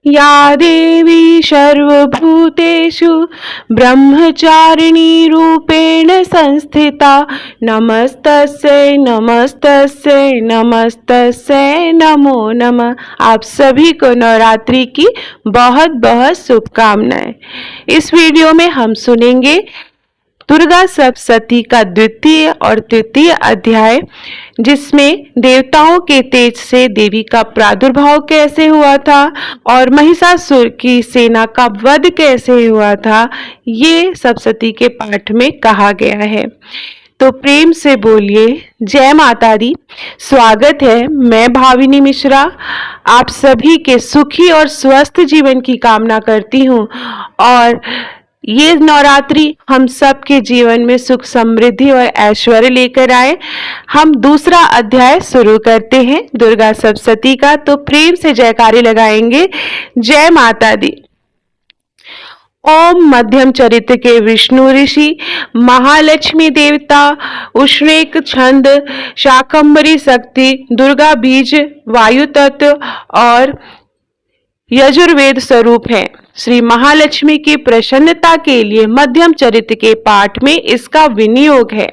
या देवी सर्वभूतेषु ब्रह्मचारिणी रूपेण संस्थिता नमस्तस्यै नमस्तस्यै नमस्तस्यै नमो नमः। आप सभी को नवरात्रि की बहुत बहुत शुभकामनाएं। इस वीडियो में हम सुनेंगे दुर्गा सप्तशती का द्वितीय और तृतीय अध्याय, जिसमें देवताओं के तेज से देवी का प्रादुर्भाव कैसे हुआ था और महिषासुर की सेना का वध कैसे हुआ था, ये सप्तशती के पाठ में कहा गया है। तो प्रेम से बोलिए जय माता दी। स्वागत है, मैं भाविनी मिश्रा आप सभी के सुखी और स्वस्थ जीवन की कामना करती हूँ और ये नवरात्रि हम सब के जीवन में सुख समृद्धि और ऐश्वर्य लेकर आए। हम दूसरा अध्याय शुरू करते हैं दुर्गा सप्तशती का। तो प्रेम से जयकारे लगाएंगे जय माता दी। ओम मध्यम चरित्र के विष्णु ऋषि, महालक्ष्मी देवता, उष्णेक छंद, शाकंभरी शक्ति, दुर्गा बीज, वायु तत्व और यजुर्वेद स्वरूप है। श्री महालक्ष्मी की प्रसन्नता के लिए मध्यम चरित्र के पाठ में इसका विनियोग है।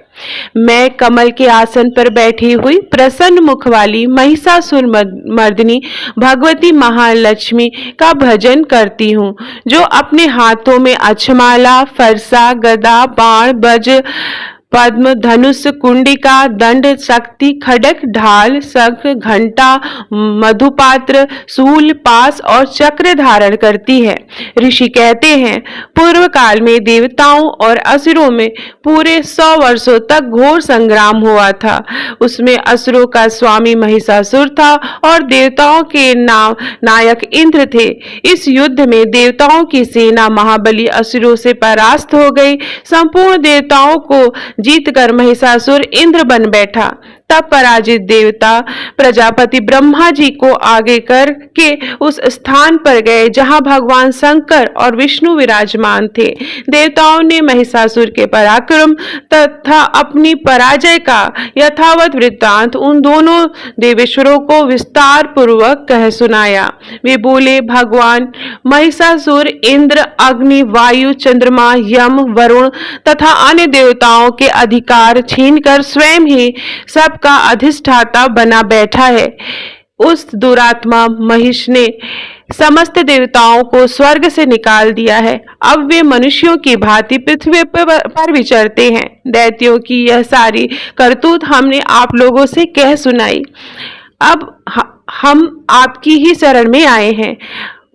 मैं कमल के आसन पर बैठी हुई प्रसन्न मुख वाली महिषासुर मर्दिनी भगवती महालक्ष्मी का भजन करती हूँ, जो अपने हाथों में अक्षमाला, फरसा, गदा, बाण, बज, पद्म, धनुष, कुंडिका, दंड, शक्ति, खड्ग, ढाल, शंख, घंटा, मधुपात्र, शूल, पास और चक्र धारण करती है। ऋषि कहते हैं, पूर्व काल में देवताओं और असुरों में पूरे 100 वर्षों तक घोर संग्राम हुआ था। उसमें असुरों का स्वामी महिषासुर था और देवताओं के नायक इंद्र थे। इस युद्ध में देवताओं की सेना महाबली असुरों से परास्त हो गई। संपूर्ण देवताओं को जीतकर महिषासुर इंद्र बन बैठा। तब पराजित देवता प्रजापति ब्रह्मा जी को आगे करके उस स्थान पर गए जहां भगवान शंकर और विष्णु विराजमान थे। देवताओं ने महिषासुर के पराक्रम तथा अपनी पराजय का यथावत वृत्तांत उन दोनों देवेश्वरों को विस्तार पूर्वक कह सुनाया। वे बोले, भगवान महिषासुर इंद्र, अग्नि, वायु, चंद्रमा, यम, वरुण तथा अन्य देवताओं के अधिकार छीनकर स्वयं ही सब का अधिष्ठाता बना बैठा है। उस दुरात्मा महिष ने समस्त देवताओं को स्वर्ग से निकाल दिया है। अब वे मनुष्यों की भांति पृथ्वी पर विचरते हैं। दैत्यों की यह सारी करतूत हमने आप लोगों से कह सुनाई। अब हम आपकी ही शरण में आए हैं,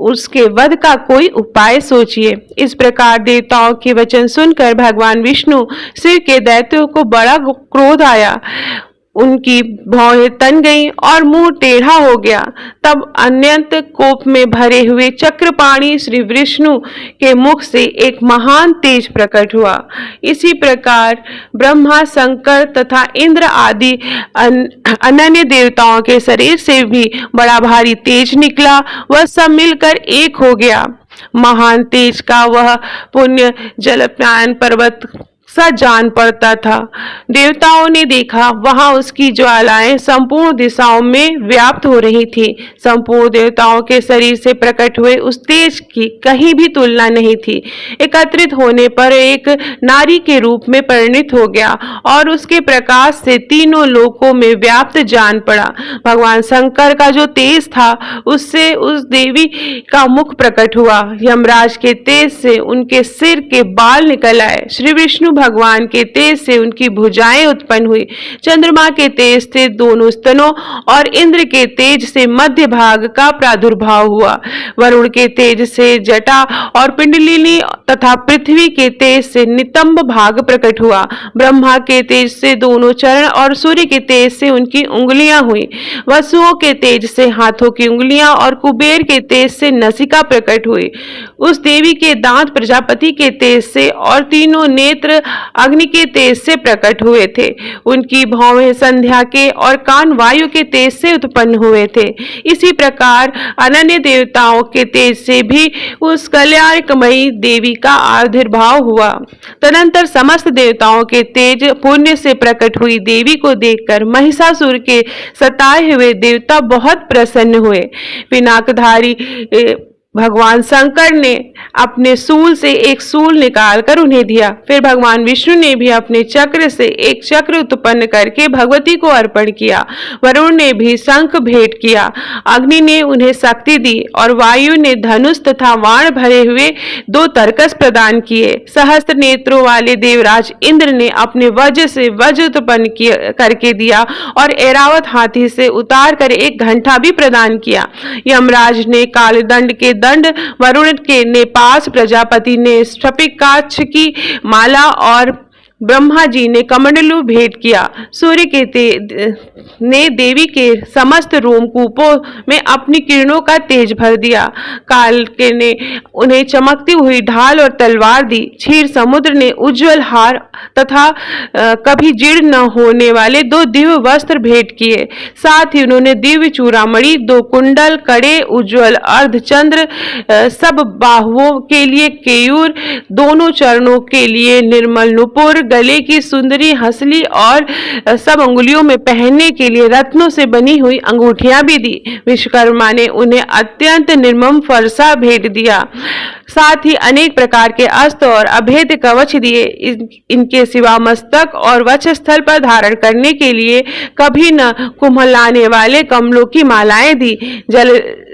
उसके वध का कोई उपाय सोचिए। इस प्रकार देवताओं के वचन सुनकर भगवान विष्णु शिव के दैत्यों को बड़ा क्रोध आया। उनकी भौहें तन गईं और मुंह टेढ़ा हो गया। तब अत्यंत कोप में भरे हुए चक्रपाणी श्री विष्णु के मुख से एक महान तेज प्रकट हुआ। इसी प्रकार ब्रह्मा, शंकर तथा इंद्र आदि अन्य देवताओं के शरीर से भी बड़ा भारी तेज निकला। वह सब मिलकर एक हो गया। महान तेज का वह पुण्य जलपायन पर्वत सा जान पड़ता था। देवताओं ने देखा, वहां उसकी ज्वालाएं संपूर्ण दिशाओं में व्याप्त हो रही थी। संपूर्ण देवताओं के शरीर से प्रकट हुए उस तेज की कहीं भी तुलना नहीं थी। एकत्रित होने पर एक नारी के रूप में परिणित हो गया और उसके प्रकाश से तीनों लोकों में व्याप्त जान पड़ा। भगवान शंकर का जो तेज था, उससे उस देवी का मुख प्रकट हुआ। यमराज के तेज से उनके सिर के बाल निकल आए। श्री विष्णु भगवान के तेज से उनकी भुजाएं उत्पन्न हुई। चंद्रमा के तेज से दोनों स्तनों और इंद्र के तेज से मध्य भाग का प्रादुर्भाव हुआ। वरुण के तेज से जटा और पिंडलिनी तथा पृथ्वी के तेज से नितंब भाग प्रकट हुआ। ब्रह्मा के तेज से दोनों चरण और सूर्य के तेज से उनकी उंगलियां हुई। वसुओं के तेज से हाथों की उंगलियां और कुबेर के तेज से नसिका प्रकट हुई। उस देवी के दांत प्रजापति के तेज से और तीनों नेत्र अग्नि के तेज से प्रकट हुए थे। उनकी भौहें संध्या के और कान वायु के तेज से उत्पन्न हुए थे। इसी प्रकार अनन्य देवताओं के तेज से भी उस कल्याणमयी देवी का आविर्भाव हुआ। तदनंतर समस्त देवताओं के तेज पुण्य से प्रकट हुई देवी को देखकर महिषासुर के सताए हुए देवता बहुत प्रसन्न हुए। पिनाकधारी भगवान शंकर ने अपने सूल से एक सूल निकालकर उन्हें दिया। फिर भगवान विष्णु ने भी अपने चक्र से एक चक्र उत्पन्न करके भगवती को अर्पण किया। वरुण ने भी शंख भेंट किया। अग्नि ने उन्हें शक्ति दी और वायु ने धनुष तथा बाण भरे हुए 2 तरकस प्रदान किए। सहस्त्र नेत्रों वाले देवराज इंद्र ने अपने वज्र से वज्र उत्पन्न करके दिया और ऐरावत हाथी से उतार कर एक घंटा भी प्रदान किया। यमराज ने कालदंड के दंड, वरुण के ने पास, प्रजापति ने स्फटिकाक्ष की माला और ब्रह्मा जी ने कमंडलू भेंट किया। सूर्य के ने देवी के समस्त रोमकूपों में अपनी किरणों का तेज भर दिया। काल के ने उन्हें चमकती हुई ढाल और तलवार दी। क्षीर समुद्र ने उज्जवल हार तथा कभी जीर्ण न होने वाले 2 दिव्य वस्त्र भेंट किए। साथ ही उन्होंने दिव्य चूड़ामणि, 2 कुंडल, कड़े, उज्जवल अर्धचंद्र, सब बाहुओं के लिए केयूर, दोनों चरणों के लिए निर्मल नुपुर, गले की सुंदरी हंसली और सब अंगुलियों में पहनने के लिए रत्नों से बनी हुई अंगूठियां भी दी। विश्वकर्मा ने उन्हें अत्यंत निर्मम फरसा भेंट दिया। साथ ही अनेक प्रकार के अस्त्र और अभेद कवच दिए। इनके सिवा मस्तक और वक्षस्थल पर धारण करने के लिए कभी न कुम्हलाने वाले कमलों की मालाएं दी।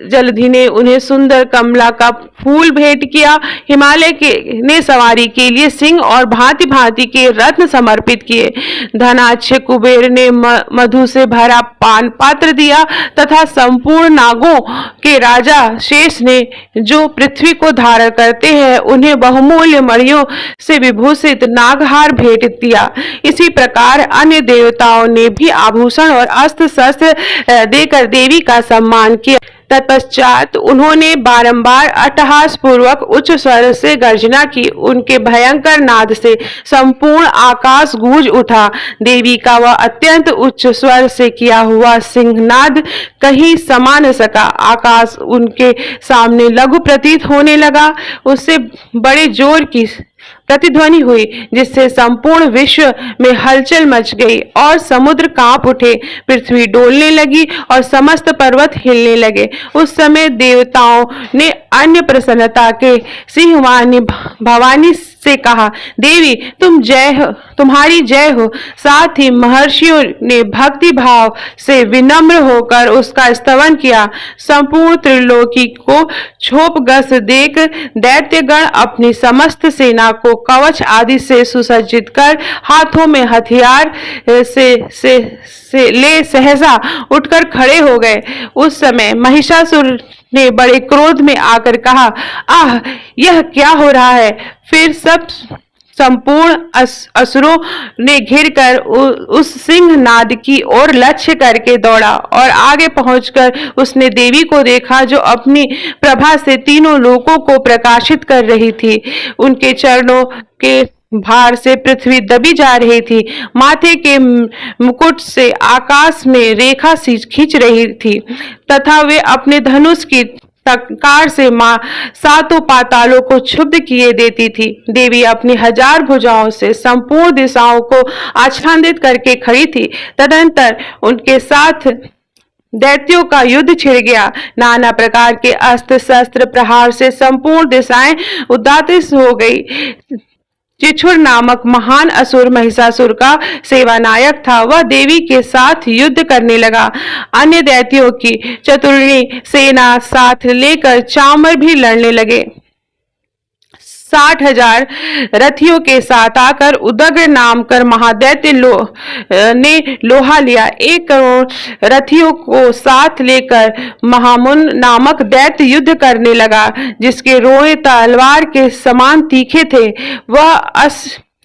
जलधि ने उन्हें सुंदर कमला का फूल भेंट किया। हिमालय के ने सवारी के लिए सिंह और भांति भांति के रत्न समर्पित किए। धनाक्ष कुबेर ने मधु से भरा पान पात्र दिया तथा संपूर्ण नागों के राजा शेष ने, जो पृथ्वी को धारण करते हैं, उन्हें बहुमूल्य मणियों से विभूषित नागहार भेंट दिया। इसी प्रकार अन्य देवताओं ने भी आभूषण और अस्त्र शस्त्र देकर देवी का सम्मान किया। तत्पश्चात उन्होंने बारंबार अट्टहास पूर्वक उच्च स्वर से गर्जना की। उनके भयंकर नाद से संपूर्ण आकाश गूंज उठा। देवी का वह अत्यंत उच्च स्वर से किया हुआ सिंहनाद कहीं समा न सका। आकाश उनके सामने लघु प्रतीत होने लगा। उससे बड़े जोर की प्रतिध्वनि हुई, जिससे संपूर्ण विश्व में हलचल मच गई और समुद्र कांप उठे, पृथ्वी डोलने लगी और समस्त पर्वत हिलने लगे। उस समय देवताओं ने अन्य प्रसन्नता के सिंहवाणी भवानी से कहा, देवी तुम्हारी जय हो। साथ ही महर्षियों ने भक्ति भाव से विनम्र होकर उसका स्तवन किया। संपूर्ण त्रिलोकी को छोपगस देख दैत्यगण अपनी समस्त सेना को कवच आदि से सुसज्जित कर हाथों में हथियार से ले सहसा उठकर खड़े हो गए। उस समय महिषासुर ने बड़े क्रोध में आकर कहा, आह, यह क्या हो रहा है। फिर संपूर्ण असुरों ने घिरकर उस सिंहनाद की ओर लक्ष्य करके दौड़ा और आगे पहुंचकर उसने देवी को देखा, जो अपनी प्रभा से तीनों लोकों को प्रकाशित कर रही थी। उनके चरणों के भार से पृथ्वी दबी जा रही थी। माथे के मुकुट से आकाश में रेखा सी खींच रही थी तथा वे अपने धनुष की टंकार से सातों पातालों को क्षुब्ध किए देती थी। देवी अपनी 1000 भुजाओं से संपूर्ण दिशाओं को आच्छादित करके खड़ी थी। तदंतर उनके साथ दैत्यों का युद्ध छिड़ गया। नाना प्रकार के अस्त्र शस्त्र प्रहार से संपूर्ण दिशाएं उद्वातित हो गई। चिछुर नामक महान असुर महिषासुर का सेवानायक था। वह देवी के साथ युद्ध करने लगा। अन्य दैत्यों की चतुर्णी सेना साथ लेकर चामर भी लड़ने लगे। 60,000 रथियों के साथ आकर उदग्र नाम कर महादैत्य ने लोहा लिया। 1 करोड़ रथियों को साथ लेकर महामुन नामक दैत्य युद्ध करने लगा, जिसके रोए तलवार के समान तीखे थे। वह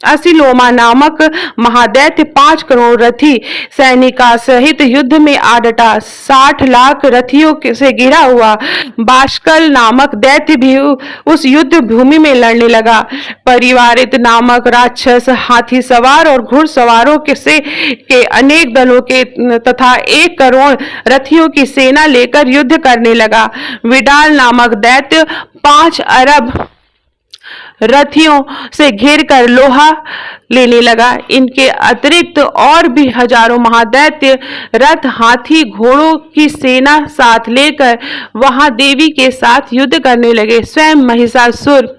असिलोमा नामक महादैत्य 5 करोड़ रथी सैनिका सहित युद्ध में आ डटा। 60 लाख रथियों से घिरा हुआ बाष्कल नामक दैत्य भी उस युद्ध भूमि में लड़ने लगा। परिवारित नामक राक्षस हाथी सवार और घुड़सवारों के अनेक दलों के तथा 1 करोड़ रथियों की सेना लेकर युद्ध करने लगा। विडाल नामक दैत्य 5 अरब रथियों से घिर कर लोहा लेने लगा। इनके अतिरिक्त और भी हजारों महादैत्य रथ, हाथी, घोड़ों की सेना साथ लेकर वहां देवी के साथ युद्ध करने लगे। स्वयं महिषासुर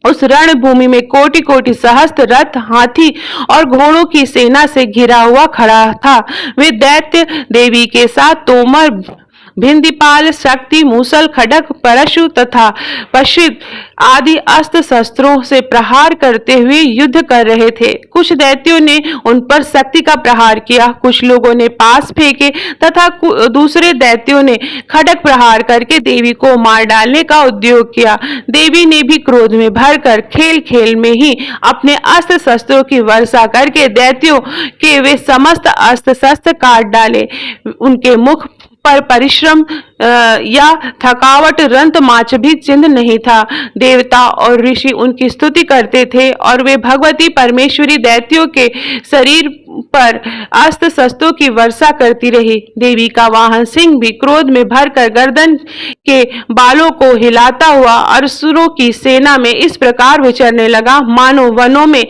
उस रणभूमि में कोटि कोटि सहस्त्र रथ, हाथी और घोड़ों की सेना से घिरा हुआ खड़ा था। वे दैत्य देवी के साथ तोमर, भिंदीपाल, शक्ति, मूसल, खड्ग, परशु तथा पश्चित आदि अस्त्र शस्त्रों से प्रहार करते हुए युद्ध कर रहे थे। कुछ दैत्यों ने उन पर शक्ति का प्रहार किया, कुछ लोगों ने पास फेंके तथा दूसरे दैत्यों ने खड्ग प्रहार करके देवी को मार डालने का उद्योग किया। देवी ने भी क्रोध में भरकर खेल खेल में ही अपने अस्त्र शस्त्रों की वर्षा करके दैत्यों के वे समस्त अस्त्र शस्त्र काट डाले। उनके मुख पर परिश्रम या थकावट रंत माच भी चिन्ह नहीं था। देवता और ऋषि उनकी स्तुति करते थे और वे भगवती परमेश्वरी दैत्यों के शरीर पर अस्त्र शस्त्रों की वर्षा करती रही। देवी का वाहन सिंह भी क्रोध में भरकर गर्दन के बालों को हिलाता हुआ असुरों की सेना में इस प्रकार विचरने लगा, मानो वनों में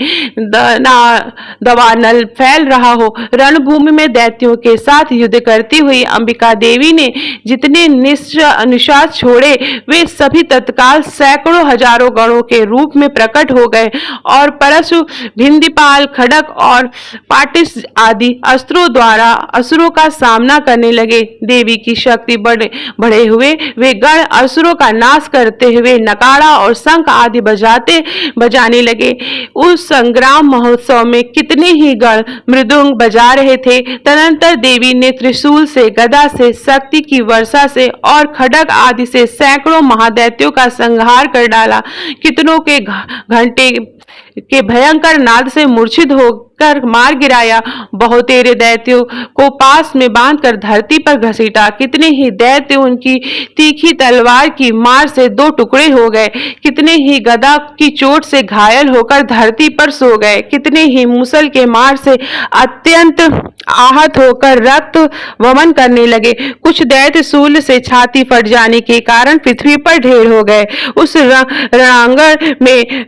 दवानल फैल रहा हो। रणभूमि में दैत्यों के साथ युद्ध करती हुई अंबिका देवी ने जितने निश्वास छोड़े, वे सभी तत्काल सैकड़ों हजारों गणों के रूप में प्रकट हो गए और परशु, भिंदीपाल, खड्ग और पाटिस आदि अस्त्रों द्वारा असुरों का सामना करने लगे। देवी की शक्ति बढ़े हुए वे गण असुरों का नाश करते हुए नगाड़ा और शंख आदि बजाने लगे। उस संग्राम महोत्सव में कितने ही गण मृदुंग बजा रहे थे। तदनंतर देवी ने त्रिशूल से, गदा से, शक्ति की वर्षा से और खड्ग आदि से सैकड़ों महादैत्यों का संहार कर डाला। कितनों के घंटे के भयंकर नाद से मूर्छित होकर मार गिराया। बहुतेरे दैत्यों को पास में बांधकर धरती पर घसीटा। कितने ही दैत्य उनकी तीखी तलवार की मार से दो टुकड़े हो गए। कितने ही गदा की चोट से घायल होकर धरती पर सो गए। कितने ही मूसल के मार से अत्यंत आहत होकर रक्त वमन करने लगे। कुछ दैत्य शूल से छाती फट जाने के कारण पृथ्वी पर ढेर हो गए। उस रणांगण में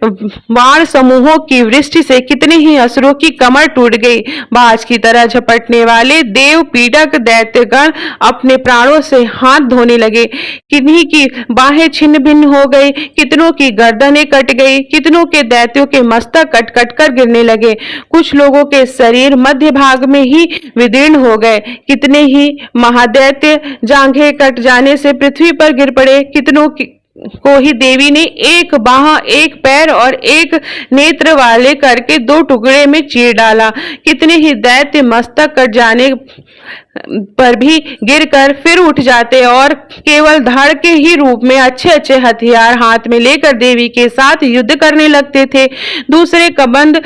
बाण समूहों की वृष्टि से कितने ही असुरों की कमर टूट गई। बाज की तरह झपटने वाले देव पीड़क दैत्यगण अपने प्राणों से हाथ धोने लगे। किन्हीं की बाहें छिन्न भिन्न हो गई, कितनों की गर्दनें कट गई, कितनों के दैत्यों के मस्तक कट कट कर गिरने लगे। कुछ लोगों के शरीर मध्य भाग में ही विदीर्ण हो गए। कितने ही महादैत्य जांघें कट जाने से पृथ्वी पर गिर पड़े। कितनों को ही देवी ने एक बाह, एक पैर और एक नेत्र वाले करके दो टुकड़े में चीर डाला। कितने ही दैत्य मस्तक कट जाने पर भी गिरकर फिर उठ जाते और केवल धड़ के ही रूप में अच्छे अच्छे हथियार हाथ में लेकर देवी के साथ युद्ध करने लगते थे। दूसरे कबंद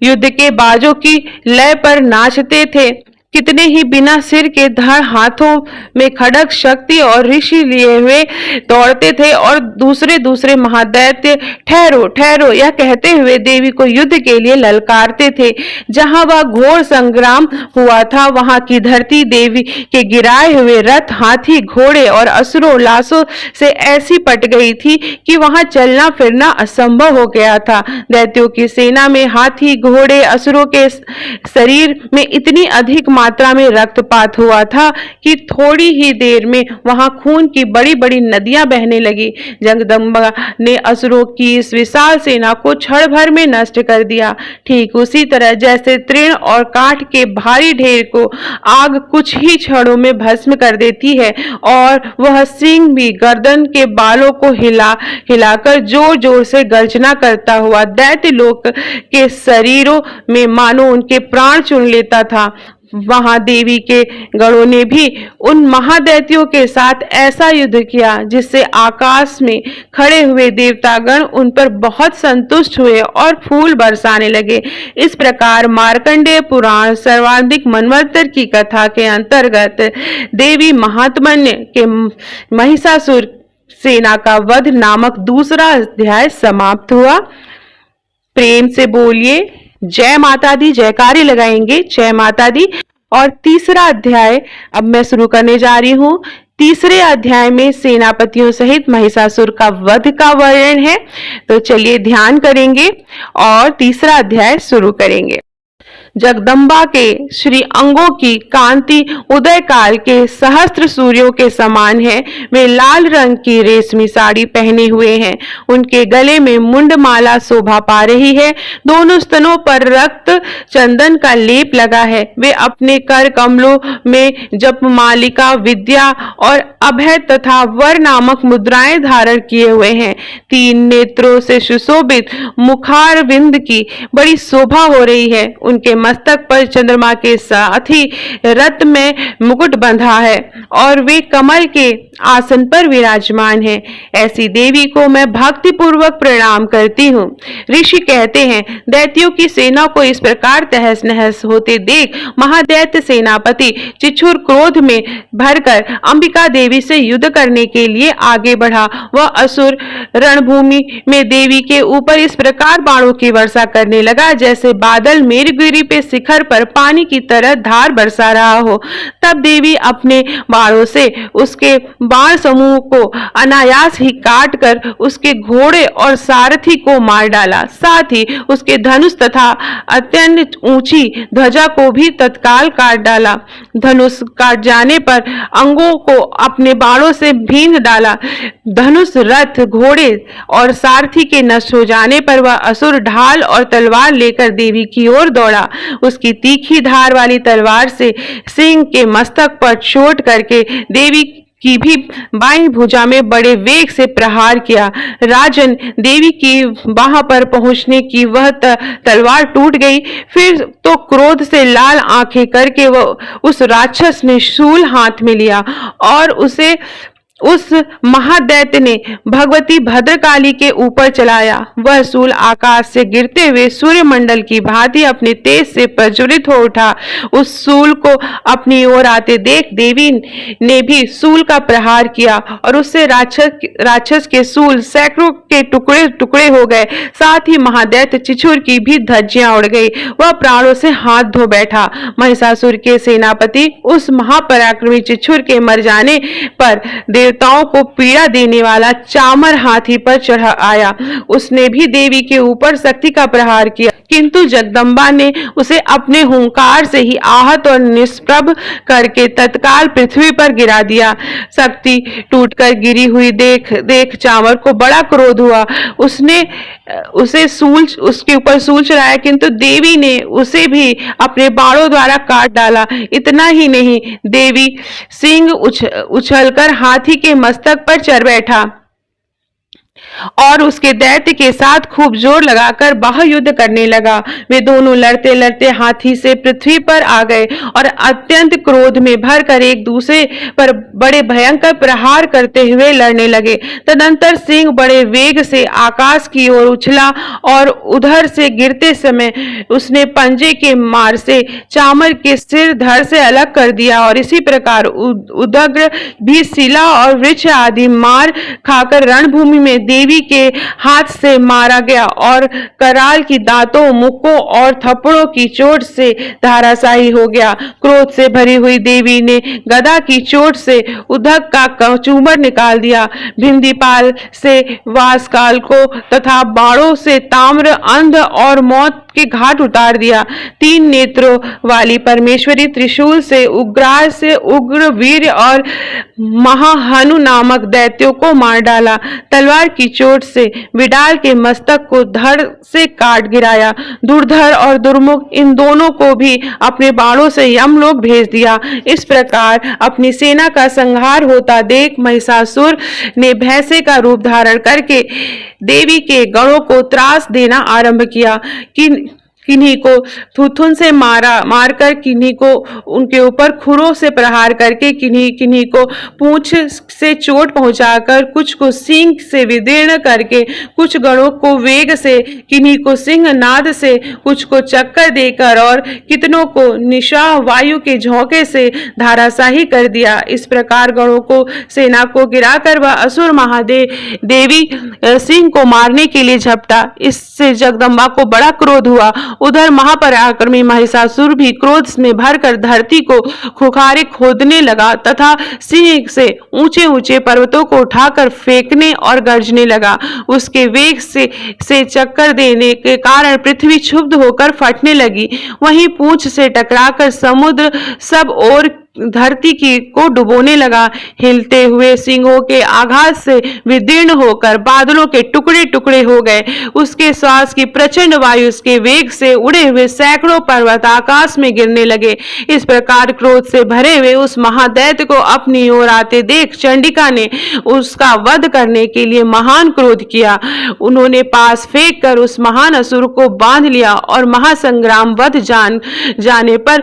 युद्ध के बाजों की लय पर नाचते थे। कितने ही बिना सिर के धड़ हाथों में खड्ग, शक्ति और ऋषि लिए हुए दौड़ते थे और दूसरे दूसरे महादैत्य ठहरो ठहरो यह कहते हुए देवी को युद्ध के लिए ललकारते थे। जहां वह घोर संग्राम हुआ था वहां की धरती देवी के गिराए हुए रथ, हाथी, घोड़े और असुरों लाशों से ऐसी पट गई थी कि वहां चलना फिरना असंभव हो गया था। दैत्यों की सेना में हाथी, घोड़े, असुरों के शरीर में इतनी अधिक मात्रा में रक्तपात हुआ था कि थोड़ी ही देर में वहां खून की बड़ी बड़ी नदियां बहने लगी। जगदम्बा ने असुरों की इस विशाल सेना को क्षण भर में नष्ट कर दिया। ठीक उसी तरह जैसे तृण और काठ के भारी ढेर को आग कुछ ही क्षणों में भस्म कर देती है और वह सिंह भी गर्दन के बालों को हिलाकर जोर जोर से गर्जना करता हुआ दैत्य लोक के शरीरों में मानो उनके प्राण चुन लेता था, वहां देवी के गणों ने भी उन महादैत्यों के साथ ऐसा युद्ध किया जिससे आकाश में खड़े हुए देवतागण उन पर बहुत संतुष्ट हुए और फूल बरसाने लगे। इस प्रकार मार्कंडेय पुराण सर्वाधिक मनवंतर की कथा के अंतर्गत देवी महात्म्य के महिषासुर सेना का वध नामक दूसरा अध्याय समाप्त हुआ। प्रेम से बोलिए जय माता दी, जयकारे लगाएंगे जय माता दी। और तीसरा अध्याय अब मैं शुरू करने जा रही हूँ तीसरे अध्याय में सेनापतियों सहित महिषासुर का वध का वर्णन है। तो चलिए ध्यान करेंगे और तीसरा अध्याय शुरू करेंगे। जगदम्बा के श्री अंगों की कांति उदय काल के सहस्त्र सूर्यों के समान है। वे लाल रंग की रेशमी साड़ी पहने हुए हैं। उनके गले में मुंडमाला शोभा पा रही है। दोनों स्तनों पर रक्त चंदन का लेप लगा है। वे अपने कर कमलों में जपमालिका, विद्या और अभय तथा वर नामक मुद्राएं धारण किए हुए हैं। तीन नेत्रों से सुशोभित मुखारविंद की बड़ी शोभा हो रही है। उनके मस्तक पर चंद्रमा के साथ ही रत्न में मुकुट बंधा है और वे कमल के आसन पर विराजमान है। ऐसी देवी को मैं भक्ति पूर्वक प्रणाम करती हूँ। ऋषि कहते हैं, दैत्यों की सेना को इस प्रकार तहस नहस होते देख महादैत्य सेनापति चिछुर क्रोध में भरकर अंबिका देवी से युद्ध करने के लिए आगे बढ़ा। वह असुर रणभूमि में देवी के ऊपर इस प्रकार बाणों की वर्षा करने लगा जैसे बादल मेरुगिरी पे शिखर पर पानी की तरह धार बरसा रहा हो। तब देवी अपने बाणों से उसके बाण समूह को अनायास ही काट कर उसके घोड़े और सारथी को मार डाला। साथ ही उसके धनुष तथा अत्यंत ऊंची ध्वजा को भी तत्काल काट डाला। धनुष काट जाने पर अंगों को अपने बाणों से भीन डाला। धनुष, रथ, घोड़े और सारथी के नष्ट हो जाने पर वह असुर ढाल और तलवार लेकर देवी की ओर दौड़ा। उसकी तीखी धार वाली तलवार से सिंह के मस्तक पर चोट करके देवी की भी बाईं भुजा में बड़े वेग से प्रहार किया। राजन, देवी की बाह पर पहुंचने की वह तलवार टूट गई। फिर तो क्रोध से लाल आंखें करके वह उस राक्षस ने शूल हाथ में लिया और उस महादैत्य ने भगवती भद्रकाली के ऊपर चलाया। वह शूल आकाश से गिरते हुए सूर्यमंडल की भांति अपने तेज से प्रज्वलित हो उठा। उस शूल को अपनी ओर आते देख देवी ने भी शूल का प्रहार किया और उससे राक्षस के शूल सैकड़ों के टुकड़े टुकड़े हो गए। साथ ही महादैत्य चिछुर की भी धज्जियां उड़ गई। वह प्राणों से हाथ धो बैठा। महिषासुर के सेनापति उस महापराक्रमी चिछुर के मर जाने पर देवताओं को पीड़ा देने वाला चामर हाथी पर चढ़ा आया। उसने भी देवी के ऊपर शक्ति का प्रहार किया, किंतु जगदम्बा ने उसे अपने हुंकार से ही आहत और निष्प्रभ करके तत्काल पृथ्वी पर गिरा दिया। शक्ति टूटकर गिरी हुई देख चामर को बड़ा क्रोध हुआ। उसने उसके ऊपर सूल चढ़ाया, किंतु देवी ने उसे भी अपने बाणों द्वारा काट डाला। इतना ही नहीं, देवी सिंह उछलकर हाथी के मस्तक पर चढ़ बैठा और उसके दैत्य के साथ खूब जोर लगाकर बाह्य युद्ध करने लगा। वे दोनों लड़ते लड़ते हाथी से पृथ्वी पर आ गए और अत्यंत क्रोध में भरकर एक दूसरे पर बड़े भयंकर प्रहार करते हुए लड़ने लगे। तदंतर सिंह बड़े वेग से आकाश की ओर उछला और उधर से गिरते समय उसने पंजे के मार से चामर के सिर धड़ से अलग कर दिया और इसी प्रकार उदग्र भी शिला और वृक्ष आदि मार खाकर रणभूमि में देवी के हाथ से मारा गया और कराल की दांतों, मुक्कों और थप्पड़ों की चोट से धराशायी हो गया। क्रोध से भरी हुई देवी ने गदा की चोट से उदक का कचूमर निकाल दिया। भिंदीपाल से वासकाल को तथा बाणों से ताम्र, अंध और मौत के घाट उतार दिया। तीन नेत्रों वाली परमेश्वरी त्रिशूल से उग्राह से उग्र वीर और महाहनु नामक दैत्यों को मार डाला। तलवार की चोट से विडाल के मस्तक को धड़ से काट गिराया। दुर्धर और दुर्मुख इन दोनों को भी अपने बाणों से यमलोक भेज दिया। इस प्रकार अपनी सेना का संहार होता देख महिषासुर ने भैंसे का रूप धारण करके देवी के गणों को त्रास देना आरंभ किया। किन्हीं को थुथुन से मारकर, किन्हीं को उनके ऊपर खुरों से प्रहार करके, किन्हीं को पूंछ से चोट पहुंचाकर, कुछ को सींग से विदीर्ण करके, कुछ गणों को वेग से, किन्हीं को सिंह नाद से, कुछ को चक्कर देकर और कितनों को निशाह वायु के झोंके से धाराशाही कर दिया। इस प्रकार गणों को सेना को गिराकर वह असुर देवी सिंह को मारने के लिए झपटा। इससे जगदम्बा को बड़ा क्रोध हुआ। उधर महापराक्रमी महिषासुर भी क्रोध में भरकर धरती को खुखारे खोदने लगा तथा सिंह से ऊंचे ऊंचे पर्वतों को उठाकर फेंकने और गरजने लगा। उसके वेग से चक्कर देने के कारण पृथ्वी क्षुब्ध होकर फटने लगी। वहीं पूंछ से टकराकर समुद्र सब ओर धरती को डुबोने लगा। हिलते हुए सिंहों के आघात से विदीर्ण होकर बादलों के टुकड़े टुकड़े हो गए। उसके श्वास की प्रचंड वायु के वेग से उड़े हुए सैकड़ों पर्वत आकाश में गिरने लगे। इस प्रकार क्रोध से भरे हुए उस महादैत्य को अपनी ओर आते देख चंडिका ने उसका वध करने के लिए महान क्रोध किया। उन्होंने पास फेंक कर उस महान असुर को बांध लिया और महासंग्राम वध जाने पर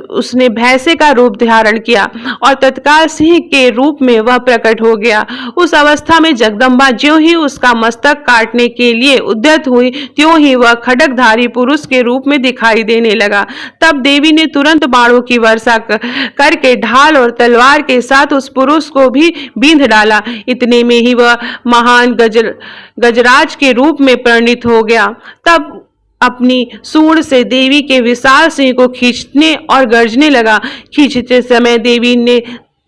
उसने भैंसे का रूप धारण किया और तत्काल सिंह के रूप में वह प्रकट हो गया। उस अवस्था में जगदम्बा ज्यों ही उसका मस्तक काटने के लिए उद्यत हुई त्यों ही वह खड्गधारी पुरुष के रूप में दिखाई देने लगा। तब देवी ने तुरंत बाणों की वर्षा करके ढाल और तलवार के साथ उस पुरुष को भी बींध डाला। इतने में ही वह महान गजराज के रूप में परिणित हो गया। तब अपनी सूंड से देवी के विशाल सिंह को खींचने और गर्जने लगा। खींचते समय देवी ने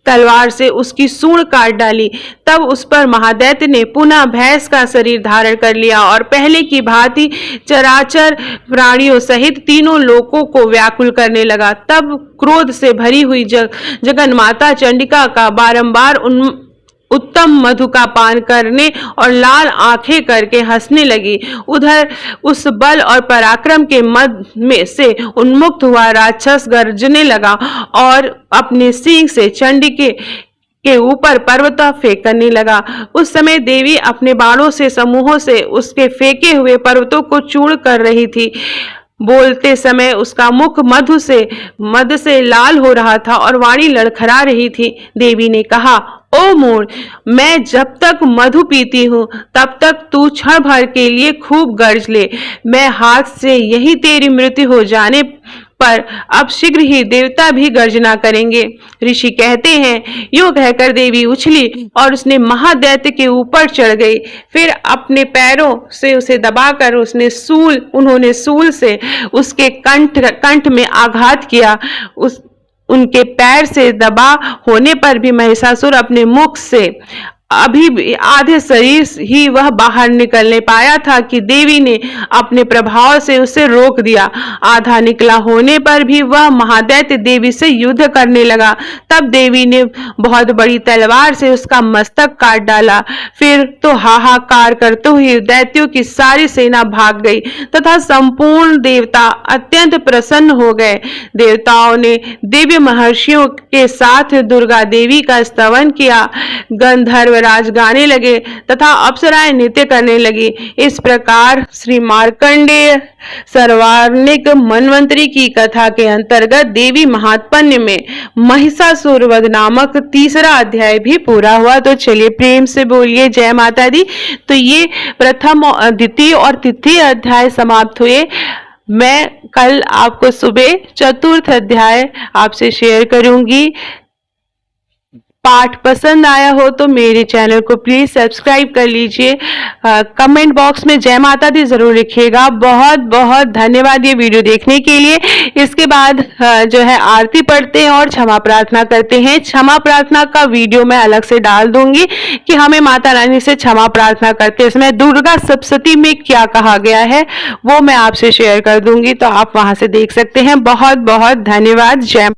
तलवार से उसकी सूंड काट डाली। तब उस पर महादैत्य ने पुनः भैंस का शरीर धारण कर लिया और पहले की भांति चराचर प्राणियों सहित तीनों लोकों को व्याकुल करने लगा। तब क्रोध से भरी हुई जगन्माता चंडिका का बारंबार उत्तम मधु का पान करने और लाल आंखें करके हंसने लगी। उधर उस बल और पराक्रम के मद में से उन्मुक्त हुआ राक्षस गरजने लगा और अपने सींग से चंडी के ऊपर पर्वत फेंकने लगा। उस समय देवी अपने बाणों से समूहों से उसके फेंके हुए पर्वतों को चूर्ण कर रही थी। बोलते समय उसका मुख मद से लाल हो रहा था और वाणी लड़खड़ा रही थी। देवी ने कहा, ओ मूढ़, मैं जब तक मधु पीती हूँ तब तक तू क्षण भर के लिए खूब गर्ज ले। मैं हाथ से यही तेरी मृत्यु हो जाने पर अब शीघ्र ही देवता भी गर्जना करेंगे। ऋषि कहते हैं, यूं कहकर देवी उछली और उसने महादैत्य के ऊपर चढ़ गई। फिर अपने पैरों से उसे दबाकर उन्होंने सूल से उसके कंठ में आघात किया। उनके पैर से दबा होने पर भी महिषासुर अपने मुख से अभी आधे शरीर ही वह बाहर निकलने पाया था कि देवी ने अपने प्रभाव से उसे रोक दिया। आधा निकला होने पर भी वह महादैत्य देवी से युद्ध करने लगा। तब देवी ने बहुत बड़ी तलवार से उसका मस्तक काट डाला। फिर तो हाहाकार करते हुए दैत्यों की सारी सेना भाग गई तथा संपूर्ण देवता अत्यंत प्रसन्न हो गए। देवताओं ने दिव्य महर्षियों के साथ दुर्गा देवी का स्तवन किया। गंधर्व राज गाने लगे तथा अप्सराएं नृत्य करने लगी। इस प्रकार श्री मार्कंडेय सर्वार्णिक मन्वंतरी की कथा के अंतर्गत देवी महात्म्य में महिषासुर वध नामक तीसरा अध्याय भी पूरा हुआ। तो चलिए प्रेम से बोलिए जय माता दी। तो ये प्रथम, द्वितीय और तृतीय अध्याय समाप्त हुए। मैं कल आपको सुबह चतुर्थ अध्याय आपसे शेयर करूंगी। पाठ पसंद आया हो तो मेरे चैनल को प्लीज सब्सक्राइब कर लीजिए। कमेंट बॉक्स में जय माता दी जरूर लिखिएगा। बहुत बहुत धन्यवाद ये वीडियो देखने के लिए। इसके बाद जो है आरती पढ़ते हैं और क्षमा प्रार्थना करते हैं। क्षमा प्रार्थना का वीडियो मैं अलग से डाल दूंगी कि हमें माता रानी से क्षमा प्रार्थना करते समय दुर्गा सप्तशती में क्या कहा गया है, वो मैं आपसे शेयर कर दूंगी, तो आप वहां से देख सकते हैं। बहुत बहुत धन्यवाद। जय